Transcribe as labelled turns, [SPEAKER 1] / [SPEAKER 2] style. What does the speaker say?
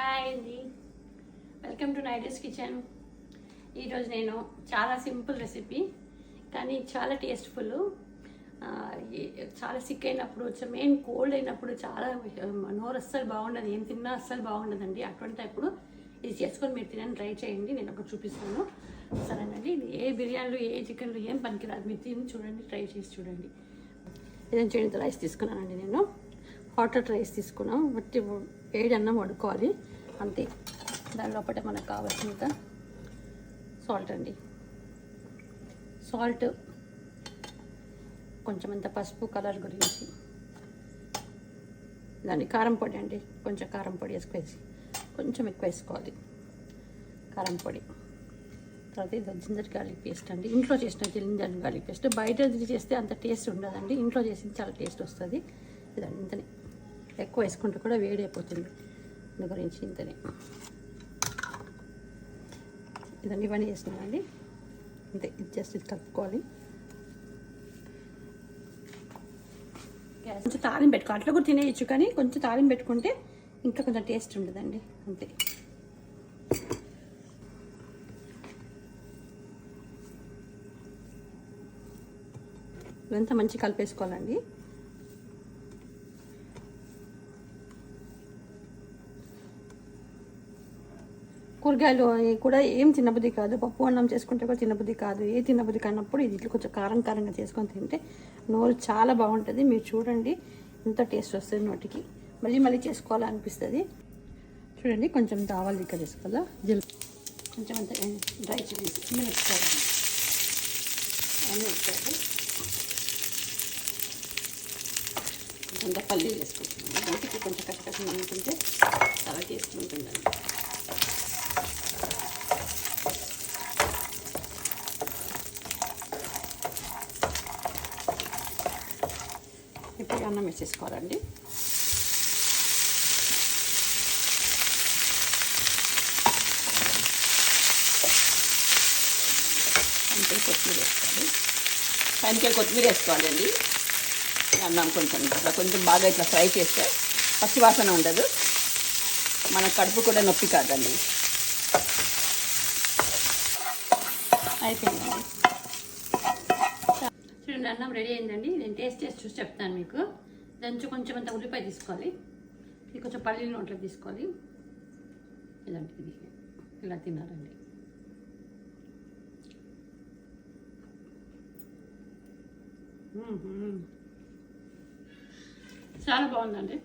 [SPEAKER 1] Hi అండి, welcome to నైడీస్ kitchen. ఈరోజు నేను చాలా సింపుల్ రెసిపీ కానీ చాలా టేస్ట్ఫుల్. చాలా సిక్ అయినప్పుడు, మెయిన్ కోల్డ్ అయినప్పుడు చాలా నోరు అస్సలు బాగుండదు, ఏం తిన్నా అస్సలు బాగుండదండి. అటువంటి అప్పుడు ఇది చేసుకొని మీరు తినని ట్రై చేయండి. నేను ఒకటి చూపిస్తాను, సరేనండి. ఇది ఏ బిర్యానీలు ఏ చికెన్లు ఏం పనికిరాదు, మీరు తిని చూడండి, ట్రై చేసి చూడండి. ఇదని చేయండి. రైస్ తీసుకున్నానండి, నేను హాట్ రైస్ తీసుకున్నాం. బట్టి వేడి అన్నం వండుకోవాలి అంతే. దాని లోపల మనకు కావాల్సినంత సాల్ట్ అండి, సాల్ట్ కొంచెం అంత పసుపు కలర్ గురించి. దాన్ని కారం పొడి అండి, కొంచెం కారం పొడి వేసుకేసి కొంచెం ఎక్కువ వేసుకోవాలి కారం పొడి. తర్వాత ఇది జింజర్ గార్లిక్ పేస్ట్ అండి, ఇంట్లో చేసిన జింజర్ గార్లిక్ పేస్ట్. బయట చేస్తే అంత టేస్ట్ ఉండదండి, ఇంట్లో చేసింది చాలా టేస్ట్ వస్తుంది. ఇదండి ఇంతనే, ఎక్కువ వేసుకుంటే కూడా వేడి అయిపోతుంది, దాని గురించి ఇంతనే. ఇదండి ఇవన్నీ వేస్తున్నానండి అంతే. ఇది జస్ట్ ఇది కలుపుకోవాలి. కొంచెం తాలింపు పెట్టుకో, అట్లా కూడా తినేయచ్చు, కానీ కొంచెం తాలింపు పెట్టుకుంటే ఇంకా కొంచెం టేస్ట్ ఉండదండి అంతే. ఇదంతా మంచిగా కలిపేసుకోవాలండి. కూరగాయలు కూడా ఏం తినబుద్ధి కాదు, పప్పు అన్నం చేసుకుంటే కూడా తినబుద్ధి కాదు, ఏ తినబుద్ధి కానప్పుడు ఇది ఇట్లా కొంచెం కారం కారంగా చేసుకొని తింటే నోరు చాలా బాగుంటుంది. మీరు చూడండి ఎంత టేస్ట్ వస్తుంది నోటికి, మళ్ళీ మళ్ళీ చేసుకోవాలనిపిస్తుంది. చూడండి కొంచెం ఆవాలు ఇక్కడ వేసుకోవాలా, కొంచెం అంత డ్రై చిల్లీస్ వేసుకోవాలి, అన్నీ వేసుకోవాలి. కొంత పల్లీలు వేసుకుంటున్నాను, నోటికి కొంచెం కట్టకట్టు అనుకుంటే చాలా టేస్ట్ ఉంటుందండి. ఇప్పుడు అన్నం వేసేసుకోవాలండి. అంటే కొత్తిమీర వేసుకోవాలి, పైనకి కొత్తిమీర వేసుకోవాలండి. అన్నం కొంచెం ఇట్లా కొంచెం బాగా ఇట్లా ఫ్రై చేస్తే పచ్చివాసన ఉండదు, మన కడుపు కూడా నొప్పి కాదండి. అయిపోయిందండి, చూడండి అన్నం రెడీ అయిందండి. నేను టేస్ట్ చూసి చెప్తాను మీకు. దాని కొంచెం అంత ఉల్లిపాయ తీసుకోవాలి, ఇది కొంచెం పల్లీల నోట్లో తీసుకోవాలి. ఇలాంటిది ఇలా తినాలండి. చాలా బాగుందండి.